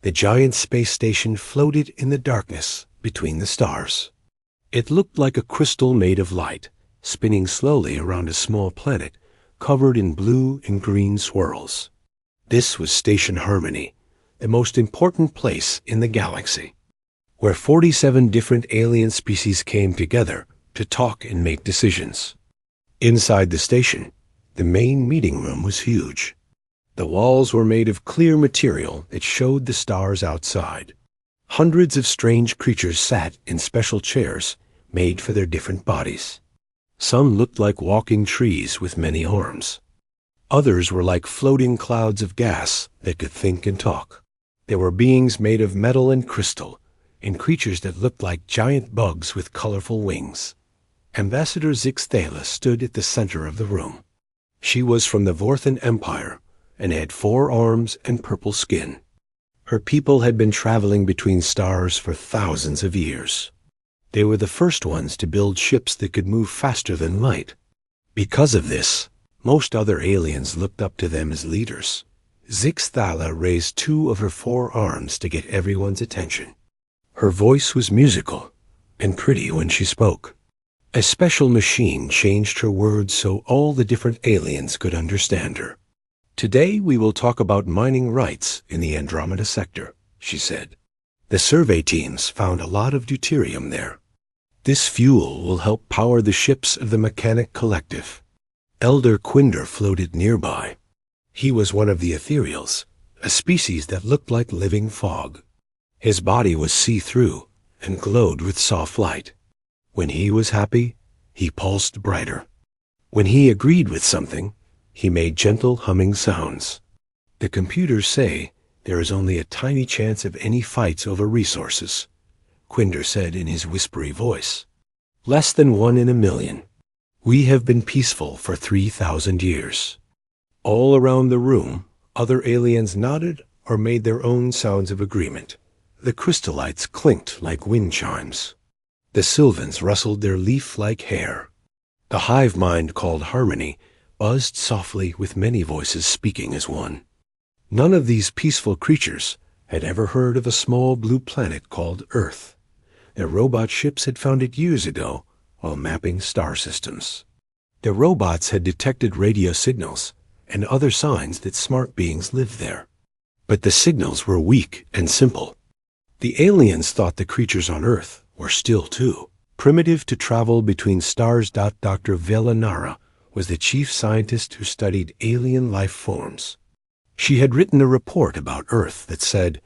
The giant space station floated in the darkness between the stars. It looked like a crystal made of light, spinning slowly around a small planet covered in blue and green swirls. This was Station Harmony, the most important place in the galaxy, where 47 different alien species came together to talk and make decisions. Inside the station, the main meeting room was huge. The walls were made of clear material that showed the stars outside. Hundreds of strange creatures sat in special chairs made for their different bodies. Some looked like walking trees with many arms. Others were like floating clouds of gas that could think and talk. There were beings made of metal and crystal, and creatures that looked like giant bugs with colorful wings. Ambassador Zixthala stood at the center of the room. She was from the Vorthan Empire and had 4 arms and purple skin. Her people had been traveling between stars for thousands of years. They were the first ones to build ships that could move faster than light. Because of this, most other aliens looked up to them as leaders. Zixthala raised 2 of her 4 arms to get everyone's attention. Her voice was musical and pretty when she spoke. A special machine changed her words so all the different aliens could understand her. "Today we will talk about mining rights in the Andromeda sector," she said. "The survey teams found a lot of deuterium there. This fuel will help power the ships of the Mechanic Collective." Elder Quinder floated nearby. He was one of the ethereals, a species that looked like living fog. His body was see-through and glowed with soft light. When he was happy, he pulsed brighter. When he agreed with something, he made gentle humming sounds. "The computers say there is only a tiny chance of any fights over resources," Quinder said in his whispery voice. "Less than 1 in a million. We have been peaceful for 3,000 years." All around the room, other aliens nodded or made their own sounds of agreement. The crystallites clinked like wind chimes. The Sylvans rustled their leaf-like hair. The hive mind called Harmony buzzed softly with many voices speaking as one. None of these peaceful creatures had ever heard of a small blue planet called Earth. Their robot ships had found it years ago while mapping star systems. Their robots had detected radio signals and other signs that smart beings lived there. But the signals were weak and simple. The aliens thought the creatures on Earth were still too primitive to travel between stars. Dr. Velanara was the chief scientist who studied alien life forms. She had written a report about Earth that said,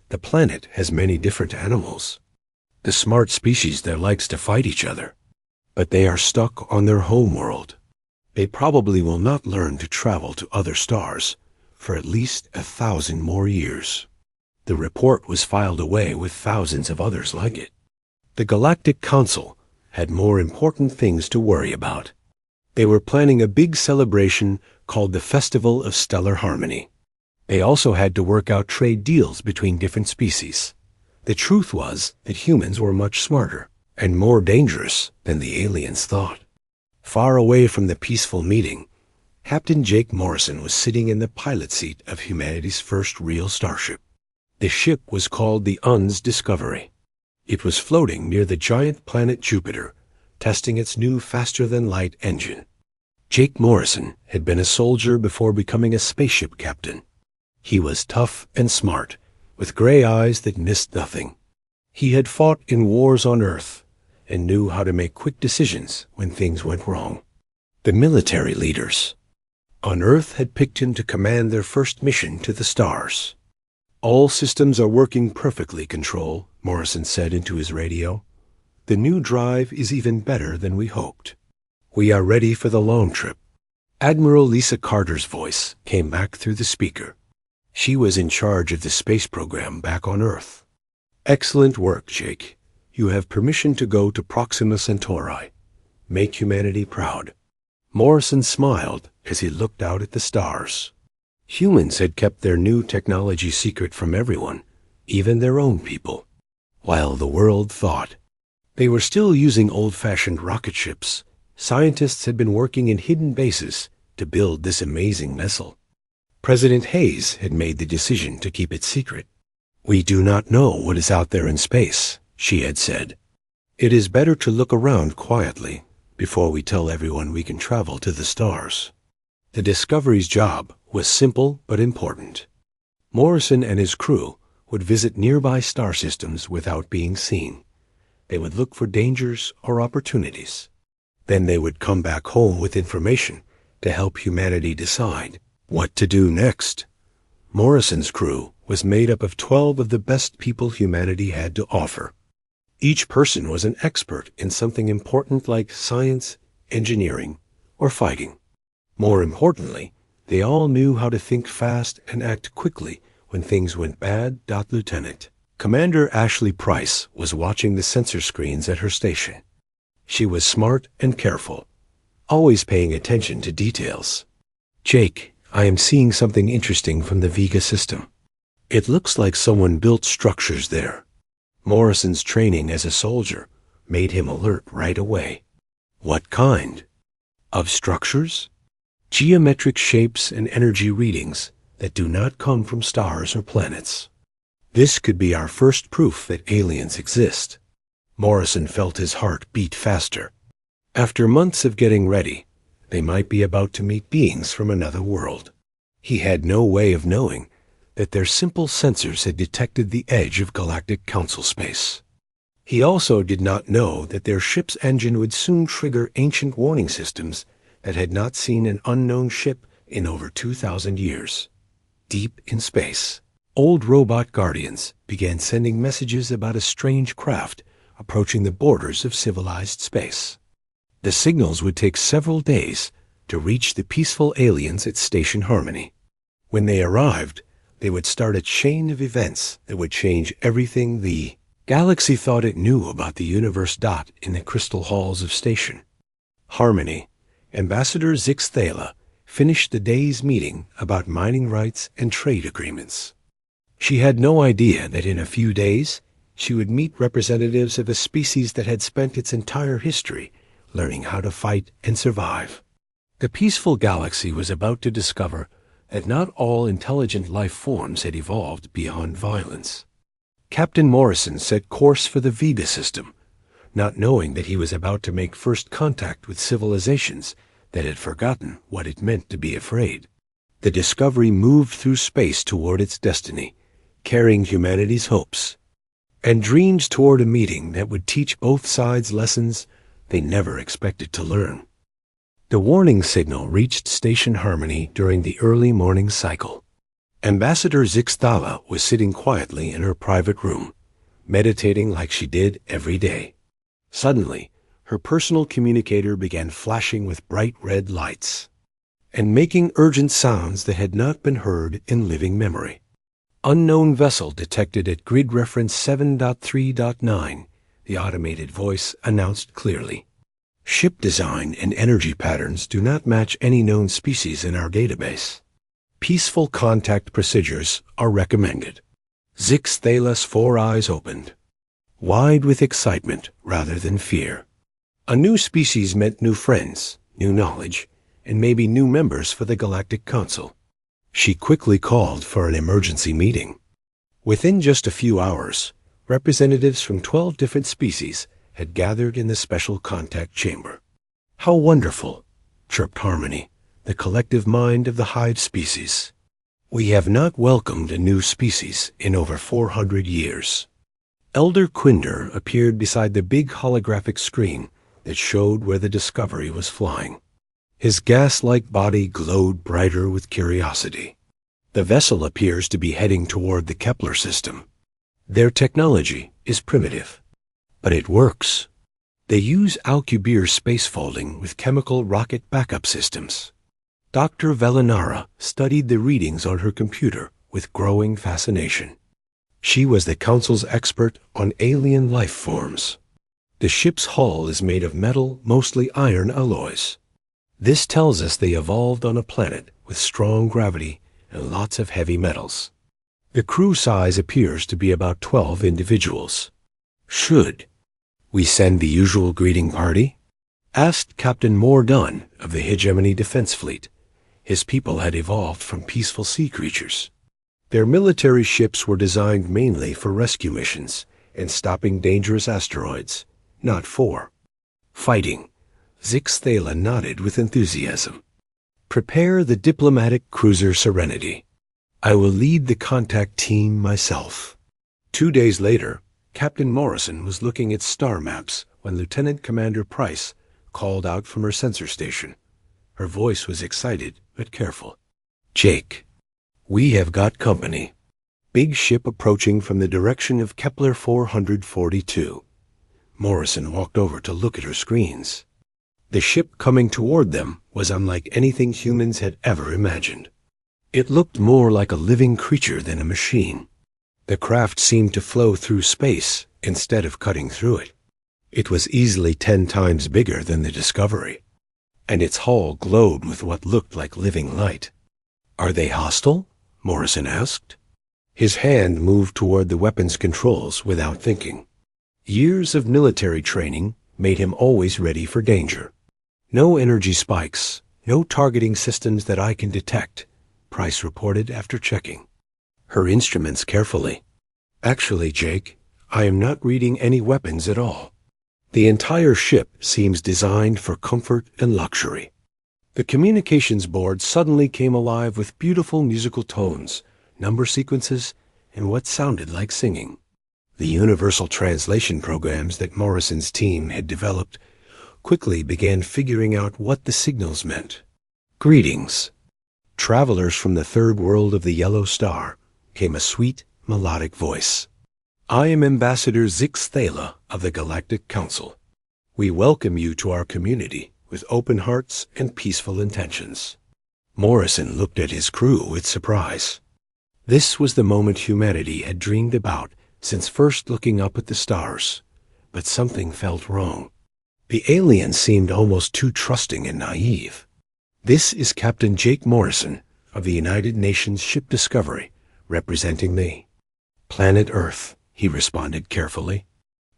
"The planet has many different animals. The smart species that likes to fight each other. But they are stuck on their home world. They probably will not learn to travel to other stars for at least 1,000 more years." The report was filed away with thousands of others like it. The Galactic Council had more important things to worry about. They were planning a big celebration called the Festival of Stellar Harmony. They also had to work out trade deals between different species. The truth was that humans were much smarter and more dangerous than the aliens thought. Far away from the peaceful meeting, Captain Jake Morrison was sitting in the pilot seat of humanity's first real starship. The ship was called the UN's Discovery. It was floating near the giant planet Jupiter, testing its new faster-than-light engine. Jake Morrison had been a soldier before becoming a spaceship captain. He was tough and smart, with gray eyes that missed nothing. He had fought in wars on Earth and knew how to make quick decisions when things went wrong. The military leaders on Earth had picked him to command their first mission to the stars. "All systems are working perfectly, Control," Morrison said into his radio. "The new drive is even better than we hoped. We are ready for the long trip." Admiral Lisa Carter's voice came back through the speaker. She was in charge of the space program back on Earth. "Excellent work, Jake. You have permission to go to Proxima Centauri. Make humanity proud." Morrison smiled as he looked out at the stars. Humans had kept their new technology secret from everyone, even their own people, while the world thought. They were still using old-fashioned rocket ships. Scientists had been working in hidden bases to build this amazing vessel. President Hayes had made the decision to keep it secret. "We do not know what is out there in space," she had said. "It is better to look around quietly before we tell everyone we can travel to the stars." The Discovery's job was simple but important. Morrison and his crew would visit nearby star systems without being seen. They would look for dangers or opportunities. Then they would come back home with information to help humanity decide what to do next. Morrison's crew was made up of 12 of the best people humanity had to offer. Each person was an expert in something important like science, engineering, or fighting. More importantly, they all knew how to think fast and act quickly when things went bad. Lieutenant Commander Ashley Price was watching the sensor screens at her station. She was smart and careful, always paying attention to details. "Jake, I am seeing something interesting from the Vega system. It looks like someone built structures there." Morrison's training as a soldier made him alert right away. "What kind of structures?" "Geometric shapes and energy readings that do not come from stars or planets. This could be our first proof that aliens exist." Morrison felt his heart beat faster. After months of getting ready, they might be about to meet beings from another world. He had no way of knowing that their simple sensors had detected the edge of Galactic Council space. He also did not know that their ship's engine would soon trigger ancient warning systems that had not seen an unknown ship in over 2,000 years. Deep in space, old robot guardians began sending messages about a strange craft approaching the borders of civilized space. The signals would take several days to reach the peaceful aliens at Station Harmony. When they arrived, they would start a chain of events that would change everything the galaxy thought it knew about the universe. In the crystal halls of Station Harmony, Ambassador Zix Thala finished the day's meeting about mining rights and trade agreements. She had no idea that in a few days she would meet representatives of a species that had spent its entire history learning how to fight and survive. The peaceful galaxy was about to discover that not all intelligent life forms had evolved beyond violence. Captain Morrison set course for the Vega system, not knowing that he was about to make first contact with civilizations that had forgotten what it meant to be afraid. The Discovery moved through space toward its destiny, carrying humanity's hopes and dreams toward a meeting that would teach both sides lessons they never expected to learn. The warning signal reached Station Harmony during the early morning cycle. Ambassador Zix Thala was sitting quietly in her private room, meditating like she did every day. Suddenly, her personal communicator began flashing with bright red lights and making urgent sounds that had not been heard in living memory. "Unknown vessel detected at grid reference 7.3.9, the automated voice announced clearly. "Ship design and energy patterns do not match any known species in our database. Peaceful contact procedures are recommended." Zix Thala's 4 eyes opened, wide with excitement rather than fear. A new species meant new friends, new knowledge, and maybe new members for the Galactic Council. She quickly called for an emergency meeting. Within just a few hours, representatives from 12 different species had gathered in the special contact chamber. "How wonderful," chirped Harmony, the collective mind of the hive species. "We have not welcomed a new species in over 400 years. Elder Quinder appeared beside the big holographic screen that showed where the Discovery was flying. His gas-like body glowed brighter with curiosity. "The vessel appears to be heading toward the Kepler system. Their technology is primitive, but it works. They use Alcubierre space folding with chemical rocket backup systems." Dr. Velinara studied the readings on her computer with growing fascination. She was the Council's expert on alien life forms. The ship's hull is made of metal, mostly iron alloys. This tells us they evolved on a planet with strong gravity and lots of heavy metals. The crew size appears to be about 12 individuals. "Should we send the usual greeting party?" asked Captain Mordun of the Hegemony Defense Fleet. His people had evolved from peaceful sea creatures. Their military ships were designed mainly for rescue missions and stopping dangerous asteroids, not for fighting. Zix Thala nodded with enthusiasm. Prepare the diplomatic cruiser Serenity. I will lead the contact team myself. 2 days later, Captain Morrison was looking at star maps when Lieutenant Commander Price called out from her sensor station. Her voice was excited but careful. Jake, we have got company. Big ship approaching from the direction of Kepler 442. Morrison walked over to look at her screens. The ship coming toward them was unlike anything humans had ever imagined. It looked more like a living creature than a machine. The craft seemed to flow through space instead of cutting through it. It was easily 10 times bigger than the Discovery, and its hull glowed with what looked like living light. Are they hostile? Morrison asked. His hand moved toward the weapons controls without thinking. Years of military training made him always ready for danger. No energy spikes, no targeting systems that I can detect, Price reported after checking her instruments carefully. Actually, Jake, I am not reading any weapons at all. The entire ship seems designed for comfort and luxury. The communications board suddenly came alive with beautiful musical tones, number sequences, and what sounded like singing. The universal translation programs that Morrison's team had developed quickly began figuring out what the signals meant. Greetings. Travelers from the third world of the Yellow Star, came a sweet, melodic voice. I am Ambassador Zix Thala of the Galactic Council. We welcome you to our community with open hearts and peaceful intentions. Morrison looked at his crew with surprise. This was the moment humanity had dreamed about since first looking up at the stars. But something felt wrong. The aliens seemed almost too trusting and naive. This is Captain Jake Morrison of the United Nations Ship Discovery, representing the planet Earth, he responded carefully.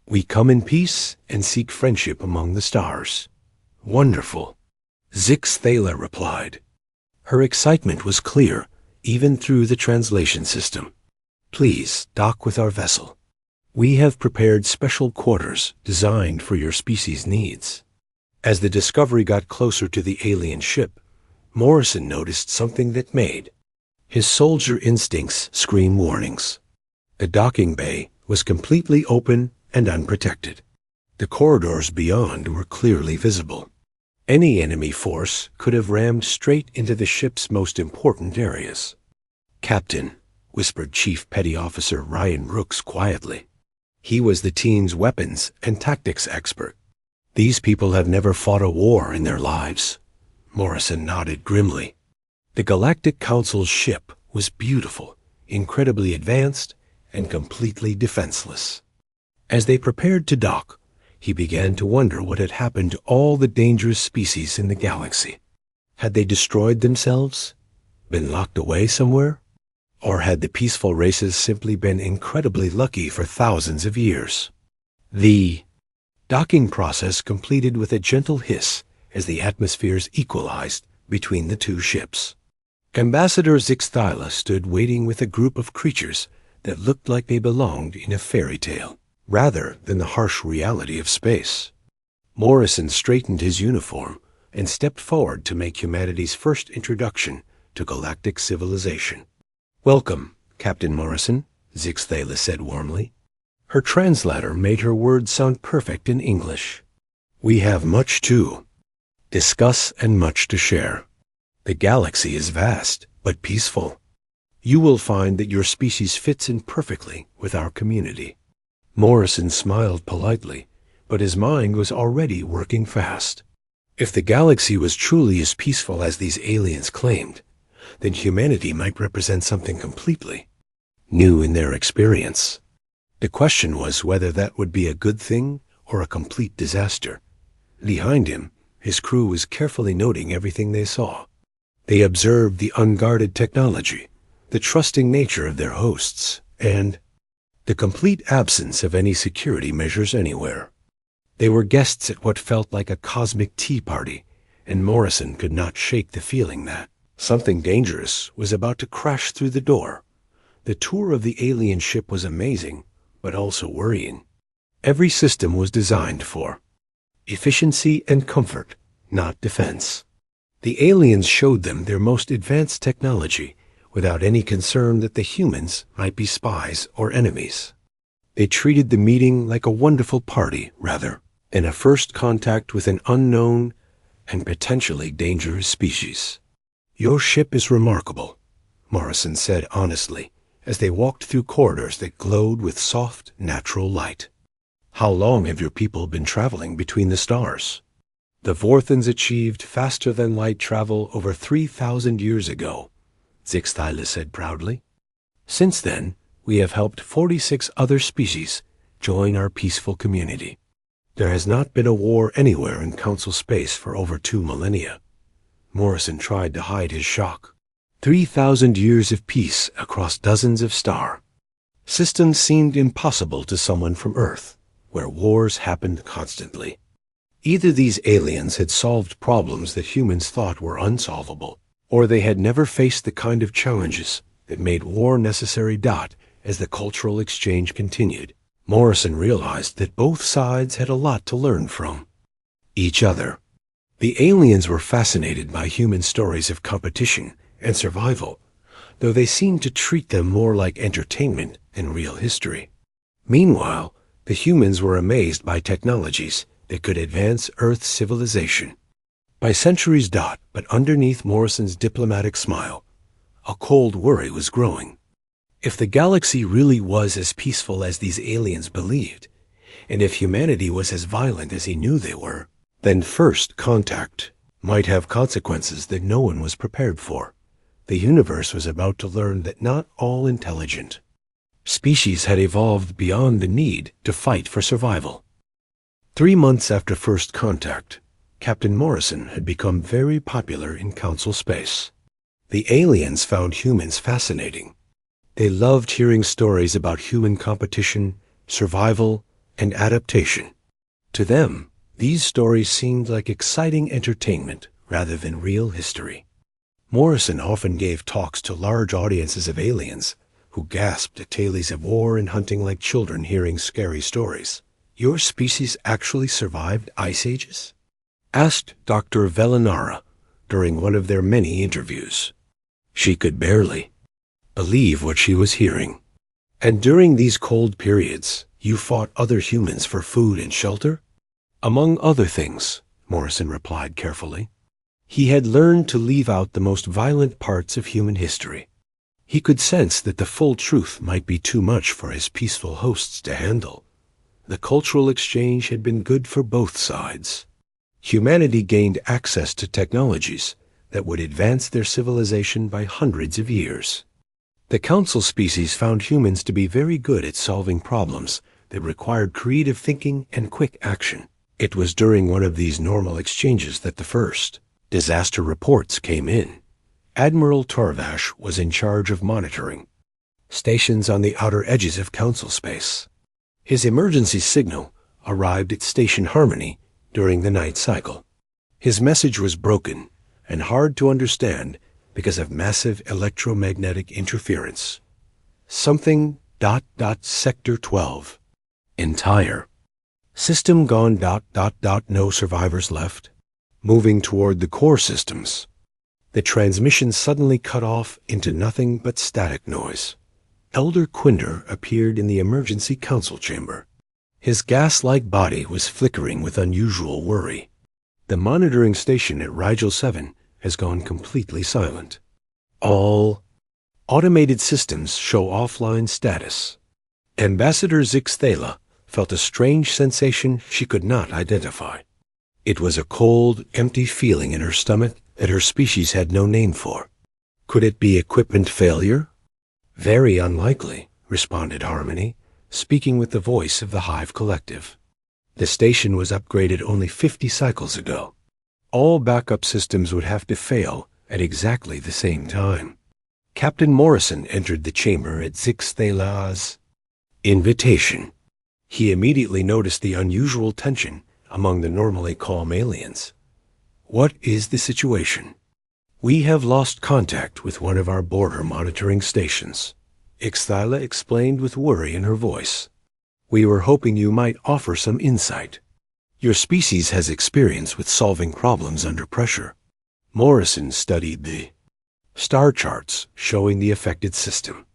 We come in peace and seek friendship among the stars. Wonderful, Zix Thala replied. Her excitement was clear, even through the translation system. Please dock with our vessel. We have prepared special quarters designed for your species' needs. As the Discovery got closer to the alien ship, Morrison noticed something that made his soldier instincts scream warnings. The docking bay was completely open and unprotected. The corridors beyond were clearly visible. Any enemy force could have rammed straight into the ship's most important areas. Captain, whispered Chief Petty Officer Ryan Rooks quietly. He was the team's weapons and tactics expert. These people have never fought a war in their lives. Morrison nodded grimly. The Galactic Council's ship was beautiful, incredibly advanced, and completely defenseless. As they prepared to dock, he began to wonder what had happened to all the dangerous species in the galaxy. Had they destroyed themselves? Been locked away somewhere? Or had the peaceful races simply been incredibly lucky for thousands of years? The docking process completed with a gentle hiss as the atmospheres equalized between the two ships. Ambassador Zix Thala stood waiting with a group of creatures that looked like they belonged in a fairy tale, rather than the harsh reality of space. Morrison straightened his uniform and stepped forward to make humanity's first introduction to galactic civilization. Welcome, Captain Morrison, Zix Thala said warmly. Her translator made her words sound perfect in English. We have much to discuss and much to share. The galaxy is vast, but peaceful. You will find that your species fits in perfectly with our community. Morrison smiled politely, but his mind was already working fast. If the galaxy was truly as peaceful as these aliens claimed, then humanity might represent something completely new in their experience. The question was whether that would be a good thing or a complete disaster. Behind him, his crew was carefully noting everything they saw. They observed the unguarded technology, the trusting nature of their hosts, and the complete absence of any security measures anywhere. They were guests at what felt like a cosmic tea party, and Morrison could not shake the feeling that something dangerous was about to crash through the door. The tour of the alien ship was amazing, but also worrying. Every system was designed for efficiency and comfort, not defense. The aliens showed them their most advanced technology without any concern that the humans might be spies or enemies. They treated the meeting like a wonderful party, rather than a first contact with an unknown and potentially dangerous species. "Your ship is remarkable," Morrison said honestly, as they walked through corridors that glowed with soft, natural light. "How long have your people been traveling between the stars?" "The Vorthans achieved faster-than-light travel over 3,000 years ago," Zixthyla said proudly. "Since then, we have helped 46 other species join our peaceful community. There has not been a war anywhere in Council space for over 2 millennia. Morrison tried to hide his shock. 3,000 years of peace across dozens of star systems seemed impossible to someone from Earth, where wars happened constantly. Either these aliens had solved problems that humans thought were unsolvable, or they had never faced the kind of challenges that made war necessary. As the cultural exchange continued, Morrison realized that both sides had a lot to learn from each other. The aliens were fascinated by human stories of competition and survival, though they seemed to treat them more like entertainment than real history. Meanwhile, the humans were amazed by technologies that could advance Earth's civilization by centuries. But underneath Morrison's diplomatic smile, a cold worry was growing. If the galaxy really was as peaceful as these aliens believed, and if humanity was as violent as he knew they were, then first contact might have consequences that no one was prepared for. The universe was about to learn that not all intelligent species had evolved beyond the need to fight for survival. 3 months after first contact, Captain Morrison had become very popular in Council space. The aliens found humans fascinating. They loved hearing stories about human competition, survival, and adaptation. To them, these stories seemed like exciting entertainment rather than real history. Morrison often gave talks to large audiences of aliens who gasped at tales of war and hunting like children hearing scary stories. "Your species actually survived ice ages?" asked Dr. Velinara during one of their many interviews. She could barely believe what she was hearing. "And during these cold periods, you fought other humans for food and shelter?" "Among other things," Morrison replied carefully. He had learned to leave out the most violent parts of human history. He could sense that the full truth might be too much for his peaceful hosts to handle. The cultural exchange had been good for both sides. Humanity gained access to technologies that would advance their civilization by hundreds of years. The Council species found humans to be very good at solving problems that required creative thinking and quick action. It was during one of these normal exchanges that the first disaster reports came in. Admiral Torvash was in charge of monitoring stations on the outer edges of Council space. His emergency signal arrived at Station Harmony during the night cycle. His message was broken and hard to understand because of massive electromagnetic interference. Something ... Sector 12. Entire system gone ... No survivors left. Moving toward the core systems. The transmission suddenly cut off into nothing but static noise. Elder Quinder appeared in the emergency council chamber. His gas-like body was flickering with unusual worry. "The monitoring station at Rigel 7 has gone completely silent. All automated systems show offline status." Ambassador Zixthyla felt a strange sensation she could not identify. It was a cold, empty feeling in her stomach that her species had no name for. Could it be equipment failure? "Very unlikely," responded Harmony, speaking with the voice of the Hive Collective. "The station was upgraded only 50 cycles ago. All backup systems would have to fail at exactly the same time." Captain Morrison entered the chamber at Zixthyla's invitation. He immediately noticed the unusual tension among the normally calm aliens. "What is the situation?" "We have lost contact with one of our border monitoring stations. Ixthyla explained with worry in her voice. "We were hoping you might offer some insight. Your species has experience with solving problems under pressure." Morrison studied the star charts showing the affected system.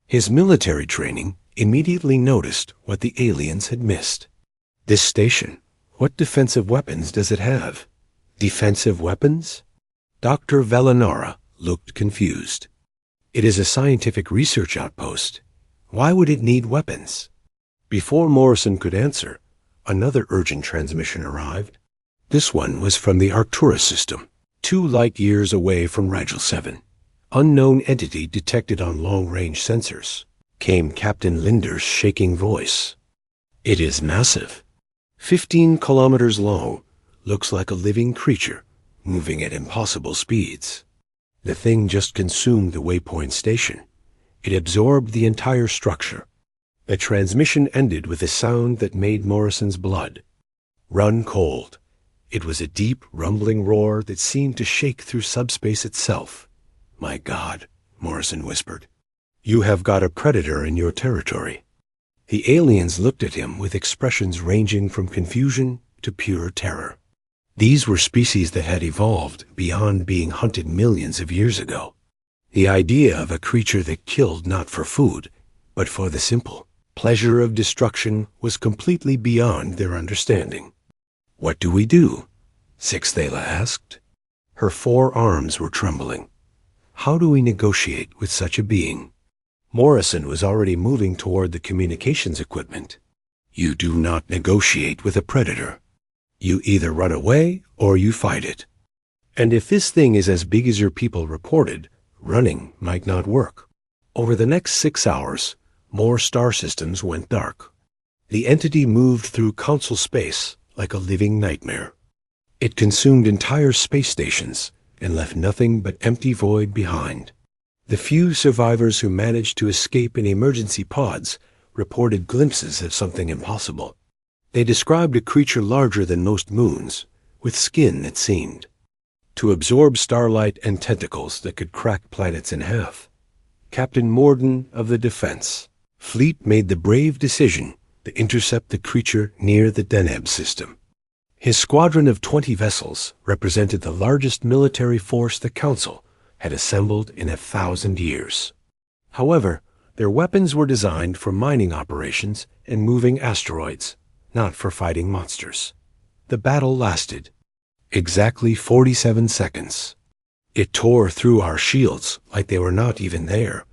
His military training immediately noticed what the aliens had missed. This station, what defensive weapons does it have? Defensive weapons? Dr. Velanara looked confused. It is a scientific research outpost. Why would it need weapons? Before Morrison could answer, another urgent transmission arrived. This one was from the Arcturus system, 2 light years away from Rigel 7. "Unknown entity detected on long-range sensors," came Captain Linder's shaking voice. "It is massive. 15 kilometers long, looks like a living creature, moving at impossible speeds." The thing just consumed the waypoint station. It absorbed the entire structure. The transmission ended with a sound that made Morrison's blood run cold. It was a deep, rumbling roar that seemed to shake through subspace itself. "My God," Morrison whispered. "You have got a predator in your territory." The aliens looked at him with expressions ranging from confusion to pure terror. These were species that had evolved beyond being hunted millions of years ago. The idea of a creature that killed not for food, but for the simple pleasure of destruction was completely beyond their understanding. "What do we do?" Sixthela asked. Her 4 arms were trembling. "How do we negotiate with such a being?" Morrison was already moving toward the communications equipment. "You do not negotiate with a predator. You either run away or you fight it. And if this thing is as big as your people reported, running might not work." Over the next 6 hours, more star systems went dark. The entity moved through council space like a living nightmare. It consumed entire space stations and left nothing but empty void behind. The few survivors who managed to escape in emergency pods reported glimpses of something impossible. They described a creature larger than most moons, with skin that seemed to absorb starlight and tentacles that could crack planets in half. Captain Morden of the Defense Fleet made the brave decision to intercept the creature near the Deneb system. His squadron of 20 vessels represented the largest military force the Council had assembled in 1,000 years. However, their weapons were designed for mining operations and moving asteroids, not for fighting monsters. The battle lasted exactly 47 seconds. "It tore through our shields like they were not even there,"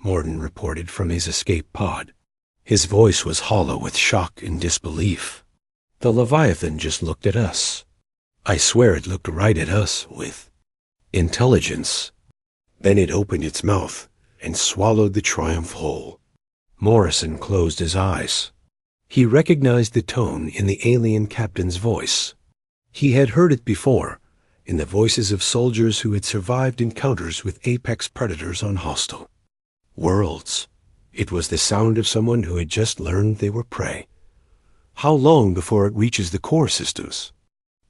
Morden reported from his escape pod. His voice was hollow with shock and disbelief. "The Leviathan just looked at us. I swear it looked right at us with intelligence. Then it opened its mouth and swallowed the Triumph whole." Morrison closed his eyes. He recognized the tone in the alien captain's voice. He had heard it before, in the voices of soldiers who had survived encounters with apex predators on hostile worlds. It was the sound of someone who had just learned they were prey. "How long before it reaches the core systems?"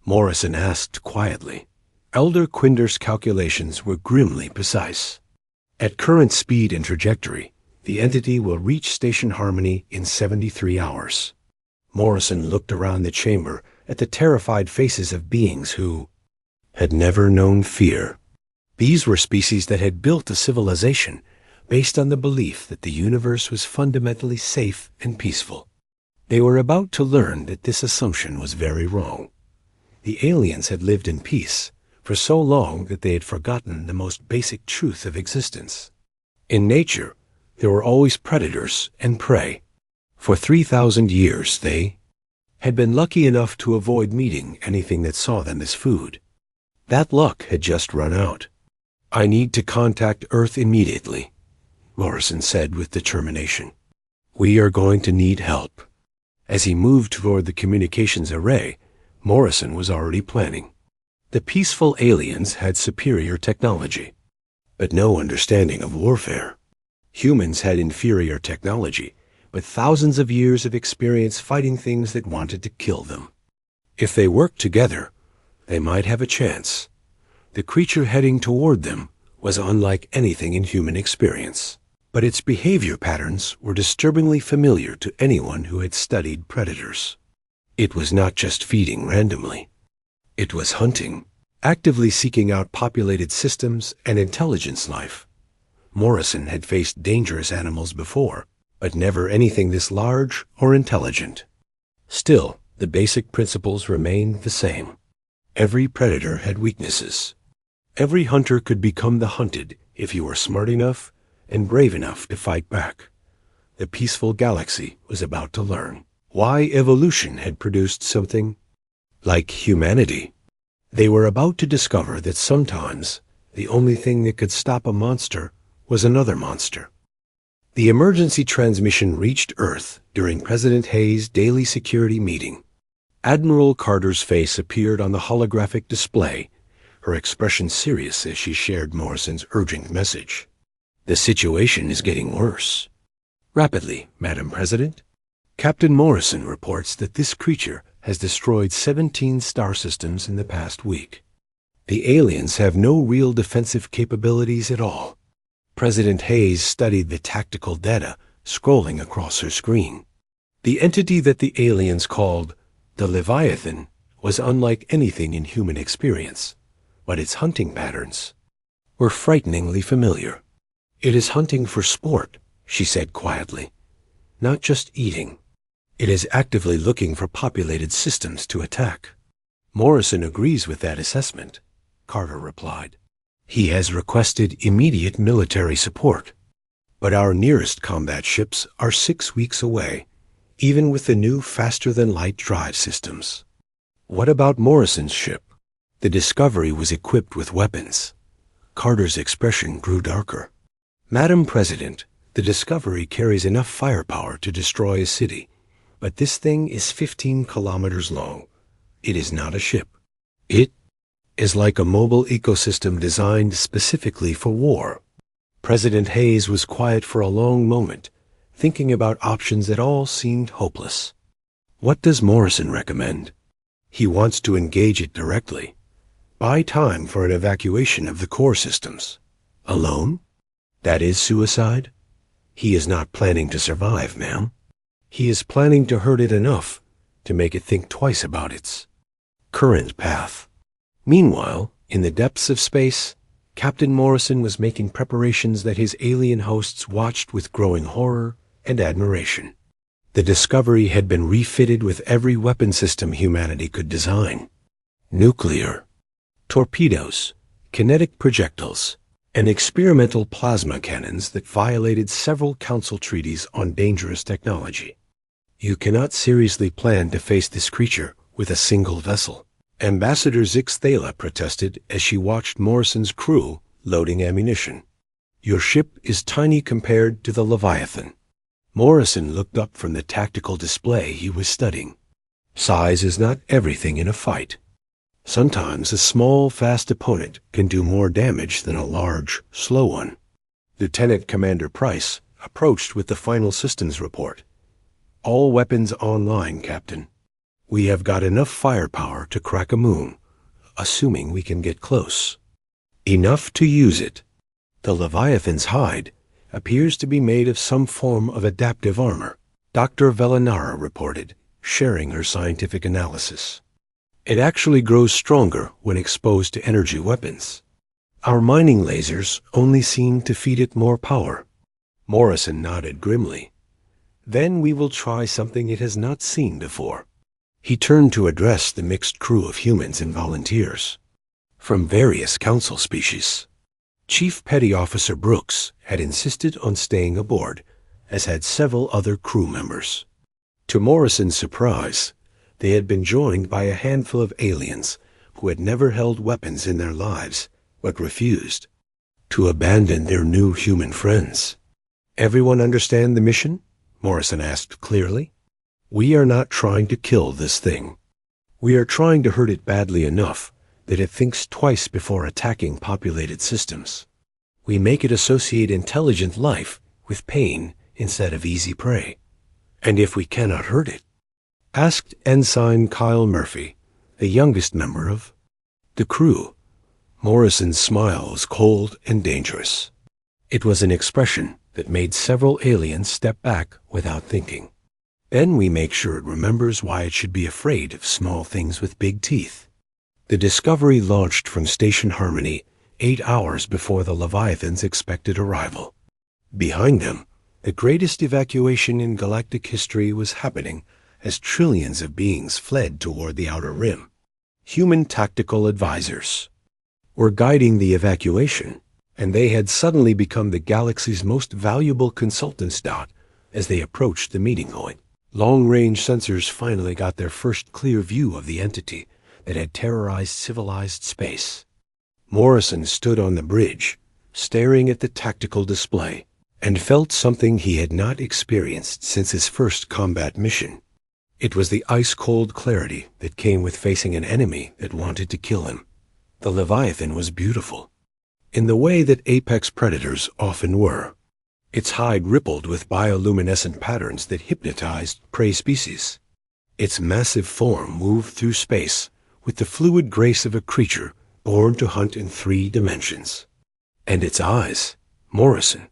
Morrison asked quietly. Elder Quinder's calculations were grimly precise. At current speed and trajectory, the entity will reach Station Harmony in 73 hours. Morrison looked around the chamber at the terrified faces of beings who had never known fear. These were species that had built a civilization based on the belief that the universe was fundamentally safe and peaceful. They were about to learn that this assumption was very wrong. The aliens had lived in peace for so long that they had forgotten the most basic truth of existence. In nature, there were always predators and prey. For 3,000 years they had been lucky enough to avoid meeting anything that saw them as food. That luck had just run out. "I need to contact Earth immediately," Morrison said with determination. "We are going to need help." As he moved toward the communications array, Morrison was already planning. The peaceful aliens had superior technology, but no understanding of warfare. Humans had inferior technology, but thousands of years of experience fighting things that wanted to kill them. If they worked together, they might have a chance. The creature heading toward them was unlike anything in human experience. but its behavior patterns were disturbingly familiar to anyone who had studied predators. It was not just feeding randomly. It was hunting, actively seeking out populated systems and intelligence life. Morrison had faced dangerous animals before, but never anything this large or intelligent. Still, the basic principles remained the same. Every predator had weaknesses. Every hunter could become the hunted if you were smart enough and brave enough to fight back. The peaceful galaxy was about to learn why evolution had produced something like humanity. They were about to discover that sometimes the only thing that could stop a monster was another monster. The emergency transmission reached Earth during President Hayes' daily security meeting. Admiral Carter's face appeared on the holographic display, her expression serious as she shared Morrison's urgent message. "The situation is getting worse. Rapidly, Madam President. Captain Morrison reports that this creature has destroyed 17 star systems in the past week. The aliens have no real defensive capabilities at all." President Hayes studied the tactical data scrolling across her screen. The entity that the aliens called the Leviathan was unlike anything in human experience, but its hunting patterns were frighteningly familiar. "It is hunting for sport," she said quietly, "not just eating. It is actively looking for populated systems to attack." "Morrison agrees with that assessment," Carter replied. "He has requested immediate military support. But our nearest combat ships are 6 weeks away, even with the new faster-than-light drive systems." "What about Morrison's ship?" The Discovery was equipped with weapons. Carter's expression grew darker. "Madam President, the Discovery carries enough firepower to destroy a city, but this thing is 15 kilometers long. It is not a ship. It is like a mobile ecosystem designed specifically for war." President Hayes was quiet for a long moment, thinking about options that all seemed hopeless. "What does Morrison recommend?" "He wants to engage it directly. Buy time for an evacuation of the core systems." "Alone? That is suicide?" "He is not planning to survive, ma'am. He is planning to hurt it enough to make it think twice about its current path." Meanwhile, in the depths of space, Captain Morrison was making preparations that his alien hosts watched with growing horror and admiration. The Discovery had been refitted with every weapon system humanity could design. Nuclear, torpedoes, kinetic projectiles, and experimental plasma cannons that violated several council treaties on dangerous technology. "You cannot seriously plan to face this creature with a single vessel," Ambassador Zix Thala protested as she watched Morrison's crew loading ammunition. "Your ship is tiny compared to the Leviathan." Morrison looked up from the tactical display he was studying. "Size is not everything in a fight. Sometimes a small, fast opponent can do more damage than a large, slow one." Lieutenant Commander Price approached with the final systems report. "All weapons online, Captain. We have got enough firepower to crack a moon, assuming we can get close. Enough to use it. The Leviathan's hide appears to be made of some form of adaptive armor," Dr. Velinara reported, sharing her scientific analysis. "It actually grows stronger when exposed to energy weapons. Our mining lasers only seem to feed it more power." Morrison nodded grimly. "Then we will try something it has not seen before." He turned to address the mixed crew of humans and volunteers from various council species. Chief Petty Officer Brooks had insisted on staying aboard, as had several other crew members. To Morrison's surprise, they had been joined by a handful of aliens who had never held weapons in their lives, but refused to abandon their new human friends. "Everyone understand the mission?" Morrison asked clearly. "We are not trying to kill this thing. We are trying to hurt it badly enough that it thinks twice before attacking populated systems. We make it associate intelligent life with pain instead of easy prey. And if we cannot hurt it?" asked Ensign Kyle Murphy, the youngest member of the crew. Morrison's smile was cold and dangerous. It was an expression that made several aliens step back without thinking. Then we make sure it remembers why it should be afraid of small things with big teeth. The Discovery launched from Station Harmony 8 hours before the Leviathan's expected arrival. Behind them, the greatest evacuation in galactic history was happening as trillions of beings fled toward the outer rim. Human tactical advisors were guiding the evacuation, and they had suddenly become the galaxy's most valuable consultants. As they approached the meeting point, long-range sensors finally got their first clear view of the entity that had terrorized civilized space. Morrison stood on the bridge, staring at the tactical display, and felt something he had not experienced since his first combat mission. It was the ice-cold clarity that came with facing an enemy that wanted to kill him. The Leviathan was beautiful, in the way that apex predators often were. Its hide rippled with bioluminescent patterns that hypnotized prey species. Its massive form moved through space with the fluid grace of a creature born to hunt in 3 dimensions. And its eyes, Morrison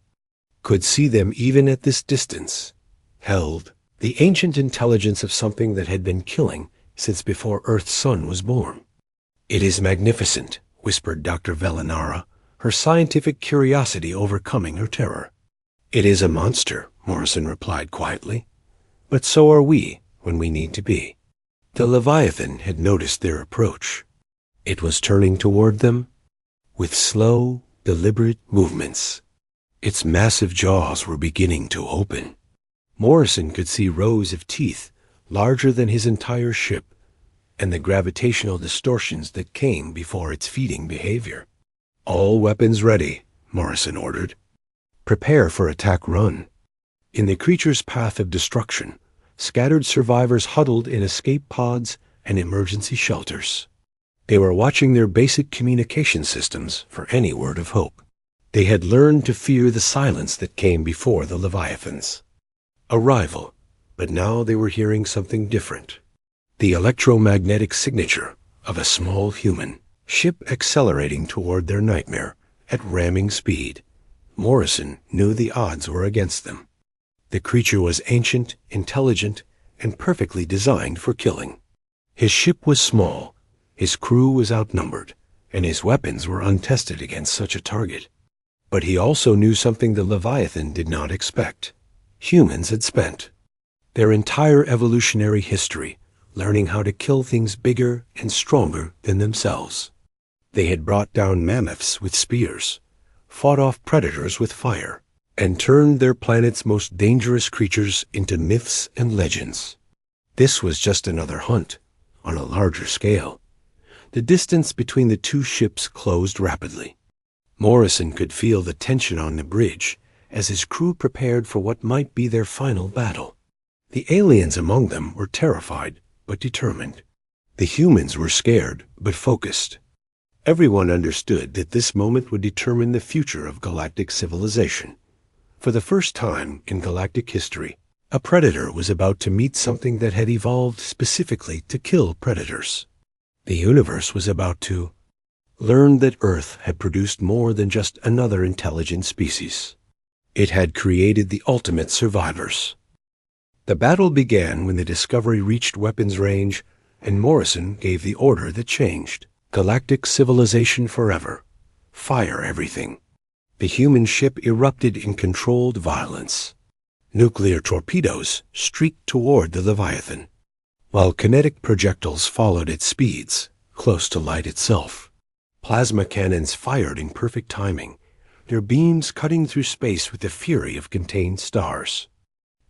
could see them even at this distance, held the ancient intelligence of something that had been killing since before Earth's sun was born. "It is magnificent," whispered Dr. Velinara, her scientific curiosity overcoming her terror. "It is a monster," Morrison replied quietly, "but so are we when we need to be." The Leviathan had noticed their approach. It was turning toward them with slow, deliberate movements. Its massive jaws were beginning to open. Morrison could see rows of teeth larger than his entire ship, and the gravitational distortions that came before its feeding behavior. "All weapons ready," Morrison ordered. "Prepare for attack run." In the creature's path of destruction, scattered survivors huddled in escape pods and emergency shelters. They were watching their basic communication systems for any word of hope. They had learned to fear the silence that came before the Leviathans. Arrival, but now they were hearing something different. The electromagnetic signature of a small human ship accelerating toward their nightmare at ramming speed. Morrison knew the odds were against them. The creature was ancient, intelligent, and perfectly designed for killing. His ship was small, his crew was outnumbered, and his weapons were untested against such a target. But he also knew something the Leviathan did not expect. Humans had spent their entire evolutionary history learning how to kill things bigger and stronger than themselves. They had brought down mammoths with spears, fought off predators with fire, and turned their planet's most dangerous creatures into myths and legends. This was just another hunt, on a larger scale. The distance between the 2 ships closed rapidly. Morrison could feel the tension on the bridge as his crew prepared for what might be their final battle. The aliens among them were terrified but determined. The humans were scared but focused. Everyone understood that this moment would determine the future of galactic civilization. For the first time in galactic history, a predator was about to meet something that had evolved specifically to kill predators. The universe was about to learn that Earth had produced more than just another intelligent species. It had created the ultimate survivors. The battle began when the Discovery reached weapons range, and Morrison gave the order that changed. Galactic civilization forever. Fire everything. The human ship erupted in controlled violence. Nuclear torpedoes streaked toward the Leviathan, while kinetic projectiles followed at speeds close to light itself. Plasma cannons fired in perfect timing, their beams cutting through space with the fury of contained stars.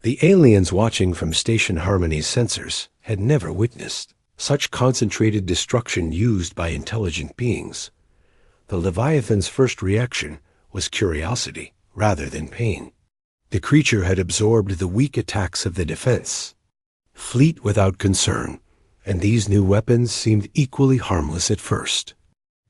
The aliens watching from Station Harmony's sensors had never witnessed such concentrated destruction used by intelligent beings. The Leviathan's first reaction was curiosity rather than pain. The creature had absorbed the weak attacks of the defense, fleet without concern, and these new weapons seemed equally harmless at first.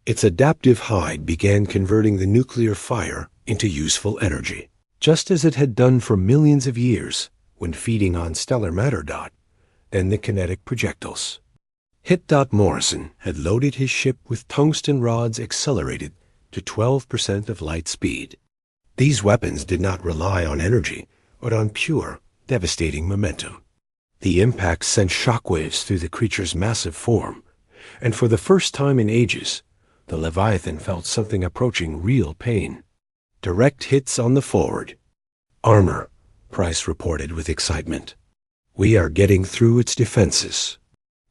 Its adaptive hide began converting the nuclear fire into useful energy, just as it had done for millions of years when feeding on stellar matter. Then the kinetic projectiles. Hit. Morrison had loaded his ship with tungsten rods accelerated to 12% of light speed. These weapons did not rely on energy, but on pure, devastating momentum. The impact sent shockwaves through the creature's massive form, and for the first time in ages, the Leviathan felt something approaching real pain. Direct hits on the forward. Armor, Price reported with excitement. We are getting through its defenses.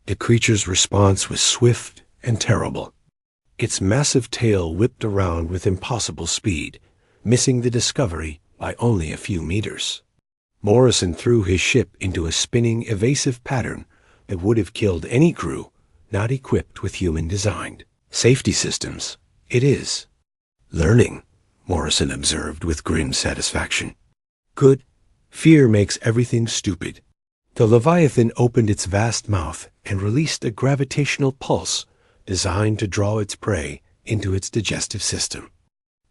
The creature's response was swift and terrible. Its massive tail whipped around with impossible speed, missing the Discovery by only a few meters. Morrison threw his ship into a spinning, evasive pattern that would have killed any crew not equipped with human-designed safety systems. It is learning, Morrison observed with grim satisfaction. Good. Fear makes everything stupid. The Leviathan opened its vast mouth and released a gravitational pulse designed to draw its prey into its digestive system.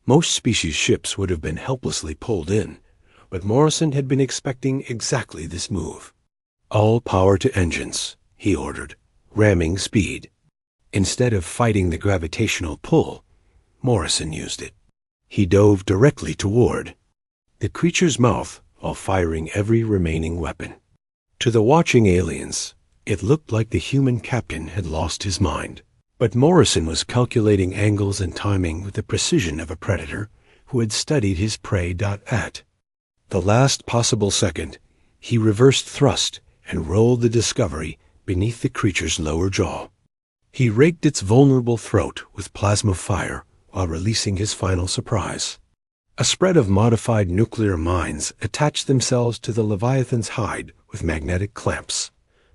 Most species' ships would have been helplessly pulled in, but Morrison had been expecting exactly this move. All power to engines, he ordered, ramming speed. Instead of fighting the gravitational pull, Morrison used it. He dove directly toward the creature's mouth while firing every remaining weapon. To the watching aliens, it looked like the human captain had lost his mind. But Morrison was calculating angles and timing with the precision of a predator who had studied his prey. At the last possible second, he reversed thrust and rolled the Discovery beneath the creature's lower jaw. He raked its vulnerable throat with plasma fire while releasing his final surprise. A spread of modified nuclear mines attached themselves to the Leviathan's hide with magnetic clamps.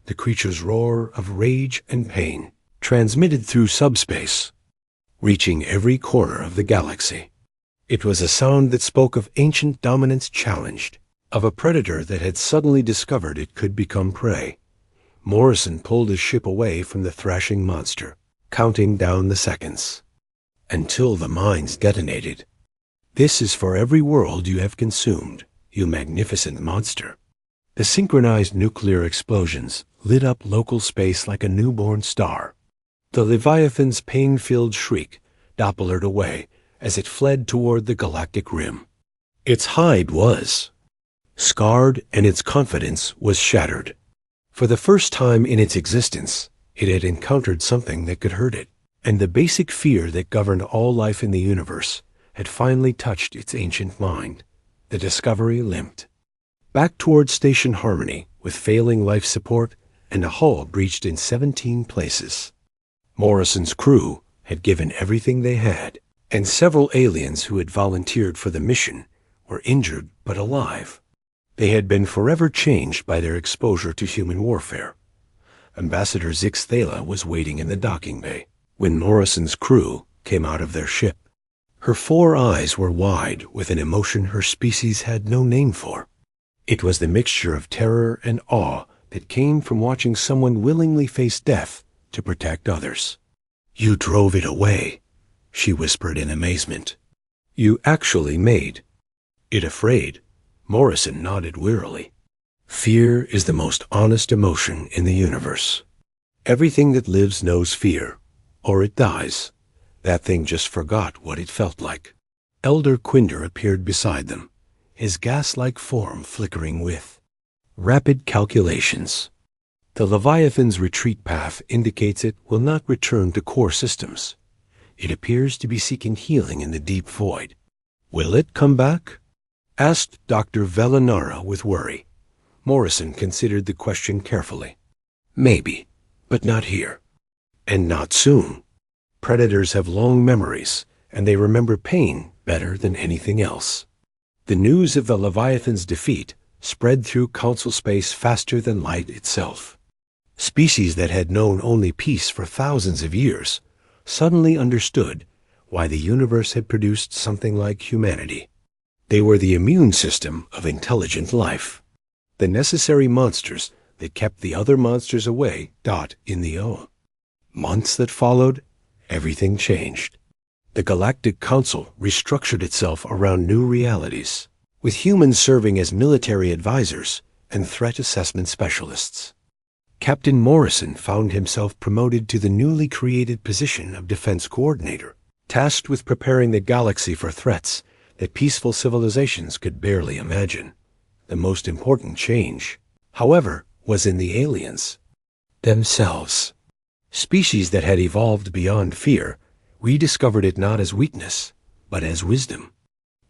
The creature's roar of rage and pain transmitted through subspace, reaching every corner of the galaxy. It was a sound that spoke of ancient dominance challenged, of a predator that had suddenly discovered it could become prey. Morrison pulled his ship away from the thrashing monster, counting down the seconds. Until the mines detonated. This is for every world you have consumed, you magnificent monster. The synchronized nuclear explosions lit up local space like a newborn star. The Leviathan's pain-filled shriek dopplered away as it fled toward the galactic rim. Its hide was scarred and its confidence was shattered. For the first time in its existence, it had encountered something that could hurt it, and the basic fear that governed all life in the universe had finally touched its ancient mind. The Discovery limped back toward Station Harmony with failing life support and a hull breached in 17 places. Morrison's crew had given everything they had, and several aliens who had volunteered for the mission were injured but alive. They had been forever changed by their exposure to human warfare. Ambassador Zix Thala was waiting in the docking bay when Morrison's crew came out of their ship. Her 4 eyes were wide with an emotion her species had no name for. It was the mixture of terror and awe that came from watching someone willingly face death to protect others. You drove it away, she whispered in amazement. You actually made it afraid. Morrison nodded wearily. Fear is the most honest emotion in the universe. Everything that lives knows fear, or it dies. That thing just forgot what it felt like. Elder Quinder appeared beside them, his gas-like form flickering with rapid calculations. The Leviathan's retreat path indicates it will not return to core systems. It appears to be seeking healing in the deep void. Will it come back? Asked Dr. Velanara with worry. Morrison considered the question carefully. Maybe, but not here. And not soon. Predators have long memories, and they remember pain better than anything else. The news of the Leviathan's defeat spread through Council space faster than light itself. Species that had known only peace for thousands of years suddenly understood why the universe had produced something like humanity. They were the immune system of intelligent life, the necessary monsters that kept the other monsters away. In the months that followed, everything changed. The Galactic Council restructured itself around new realities, with humans serving as military advisors and threat assessment specialists. Captain Morrison found himself promoted to the newly created position of Defense Coordinator, tasked with preparing the galaxy for threats that peaceful civilizations could barely imagine. The most important change, however, was in the aliens themselves. Species that had evolved beyond fear rediscovered it not as weakness, but as wisdom.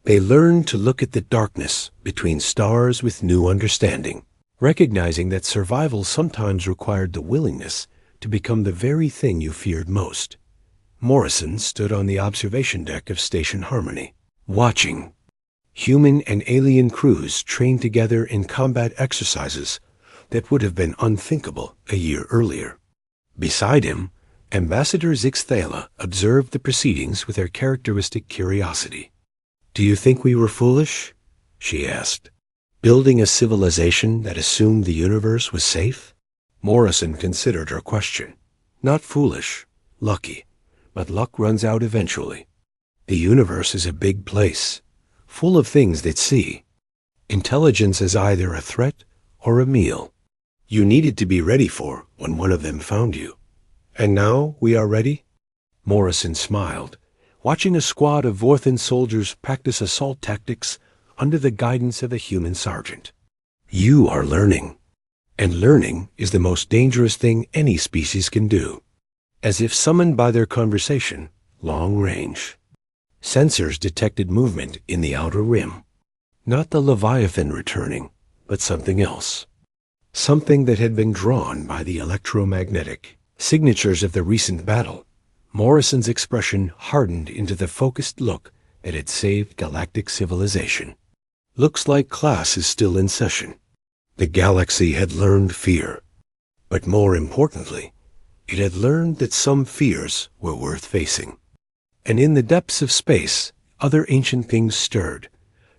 They learned to look at the darkness between stars with new understanding, recognizing that survival sometimes required the willingness to become the very thing you feared most. Morrison stood on the observation deck of Station Harmony, watching human and alien crews train together in combat exercises that would have been unthinkable a year earlier. Beside him, Ambassador Zixthala observed the proceedings with her characteristic curiosity. "Do you think we were foolish?" she asked. "Building a civilization that assumed the universe was safe?" Morrison considered her question. "Not foolish, lucky. But luck runs out eventually. The universe is a big place, full of things that see. Intelligence is either a threat or a meal. You needed to be ready for when one of them found you. And now we are ready?" Morrison smiled, watching a squad of Vorthan soldiers practice assault tactics under the guidance of a human sergeant. "You are learning. And learning is the most dangerous thing any species can do." As if summoned by their conversation, long range sensors detected movement in the outer rim. Not the Leviathan returning, but something else. Something that had been drawn by the electromagnetic signatures of the recent battle. Morrison's expression hardened into the focused look that had saved galactic civilization. "Looks like class is still in session." The galaxy had learned fear. But more importantly, it had learned that some fears were worth facing. And in the depths of space, other ancient things stirred,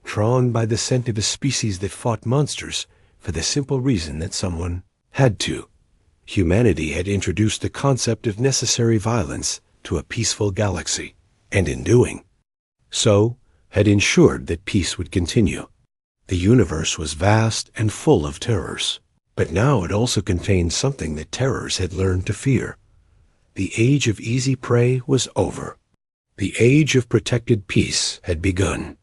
drawn by the scent of a species that fought monsters for the simple reason that someone had to. Humanity had introduced the concept of necessary violence to a peaceful galaxy, and in doing so, had ensured that peace would continue. The universe was vast and full of terrors, but now it also contained something that terrors had learned to fear. The age of easy prey was over. The age of protected peace had begun.